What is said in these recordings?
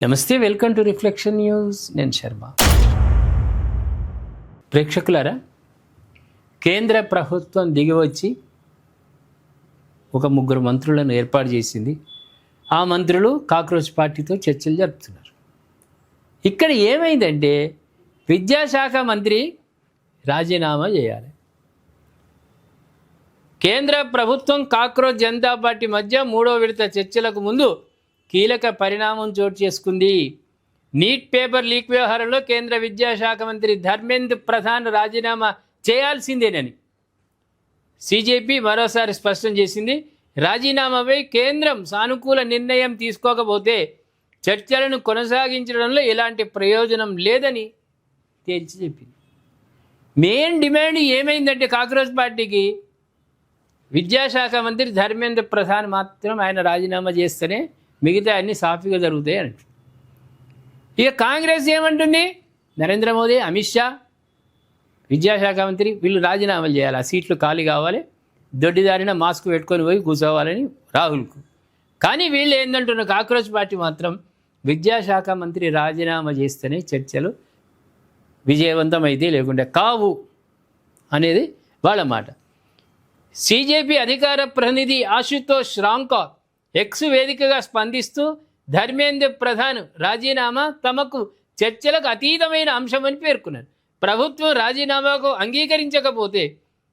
నమస్తే, welcome to reflection news. నేను శర్మ. ప్రేక్షకులారా, కేంద్ర ప్రభుత్వం దిగివచ్చి ఒక ముగ్గురు మంత్రులను ఏర్పాటు చేసింది. ఆ మంత్రులు కాక్రోచ్ పార్టీతో చర్చలు జరుపుతున్నారు. ఇక్కడ ఏమైందంటే విద్యాశాఖ మంత్రి రాజీనామా చేయాలి. కేంద్ర ప్రభుత్వం కాక్రోచ్ జనతా పార్టీ మధ్య మూడో విడత చర్చలకు ముందు కీలక పరిణామం చోటు చేసుకుంది. నీట్ పేపర్ లీక్ వ్యవహారంలో కేంద్ర విద్యాశాఖ మంత్రి ధర్మేంద్ర ప్రధాన్ రాజీనామా చేయాల్సిందేనని సిజేపీ మరోసారి స్పష్టం చేసింది. రాజీనామాపై కేంద్రం సానుకూల నిర్ణయం తీసుకోకపోతే చర్చలను కొనసాగించడంలో ఎలాంటి ప్రయోజనం లేదని తేల్చి చెప్పింది. మెయిన్ డిమాండ్ ఏమైందంటే కాక్రోచ్ పార్టీకి విద్యాశాఖ మంత్రి ధర్మేంద్ర ప్రధాన్ మాత్రం ఆయన రాజీనామా చేస్తేనే మిగతా అన్ని సాఫీగా జరుగుతాయి అంటు. ఇక కాంగ్రెస్ ఏమంటుంది, నరేంద్ర మోదీ, అమిత్ షా, విద్యాశాఖ మంత్రి వీళ్ళు రాజీనామాలు చేయాలి, ఆ సీట్లు ఖాళీ కావాలి, దొడ్డిదారిన మాస్క్ పెట్టుకొని పోయి కూర్చోవాలని రాహుల్కు. కానీ వీళ్ళు ఏంటంటున్న కాక్రోచ్ పార్టీ మాత్రం విద్యాశాఖ మంత్రి రాజీనామా చేస్తేనే చర్చలు విజయవంతమైతే లేకుంటే కావు అనేది వాళ్ళ మాట. సిజేపీ అధికార ప్రతినిధి ఆశుతోష్ రాంకర్ ఎక్స్ వేదికగా స్పందిస్తూ ధర్మేంద్ర ప్రధాన్ రాజీనామా తమకు చర్చలకు అతీతమైన అంశమని పేర్కొన్నారు. ప్రభుత్వం రాజీనామాకు అంగీకరించకపోతే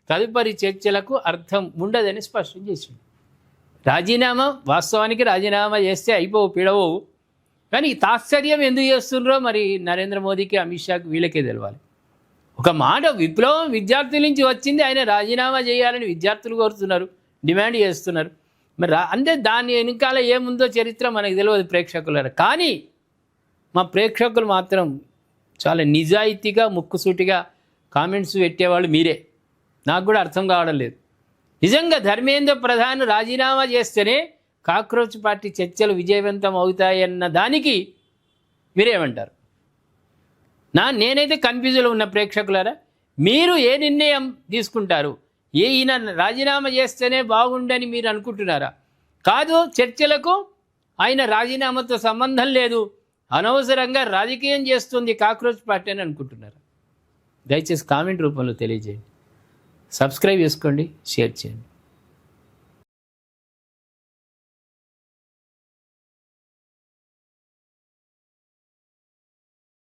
తదుపరి చర్చలకు అర్థం ఉండదని స్పష్టం చేసింది. రాజీనామా వాస్తవానికి రాజీనామా చేస్తే అయిపోవు, పిడవవు. కానీ తాత్సర్యం ఎందుకు చేస్తున్నారో మరి నరేంద్ర మోదీకి, అమిత్ షాకి వీళ్ళకే తెలవాలి. ఒక మాట విప్లవం విద్యార్థుల నుంచి వచ్చింది, ఆయన రాజీనామా చేయాలని విద్యార్థులు కోరుతున్నారు, డిమాండ్ చేస్తున్నారు. మరి అంటే దాని వెనకాల ఏముందో చరిత్ర మనకు తెలియదు ప్రేక్షకులారా. కానీ మా ప్రేక్షకులు మాత్రం చాలా నిజాయితీగా ముక్కుసూటిగా కామెంట్స్ పెట్టేవాళ్ళు మీరే. నాకు కూడా అర్థం కావడం లేదు. నిజంగా ధర్మేంద్ర ప్రధాన్ రాజీనామా చేస్తేనే కాక్రోచ్ పార్టీ చర్చలు విజయవంతం అవుతాయన్న దానికి మీరేమంటారు? నేనైతే కన్ఫ్యూజన్లో ఉన్న ప్రేక్షకులారా, మీరు ఏ నిర్ణయం తీసుకుంటారు? ఈయన రాజీనామా చేస్తేనే బాగుండని మీరు అనుకుంటున్నారా? కాదు, చర్చలకు ఆయన రాజీనామాతో సంబంధం లేదు, అనవసరంగా రాజకీయం చేస్తుంది కాక్రోచ్ పార్టీ అని అనుకుంటున్నారా? దయచేసి కామెంట్ రూపంలో తెలియజేయండి. సబ్స్క్రైబ్ చేసుకోండి, షేర్ చేయండి.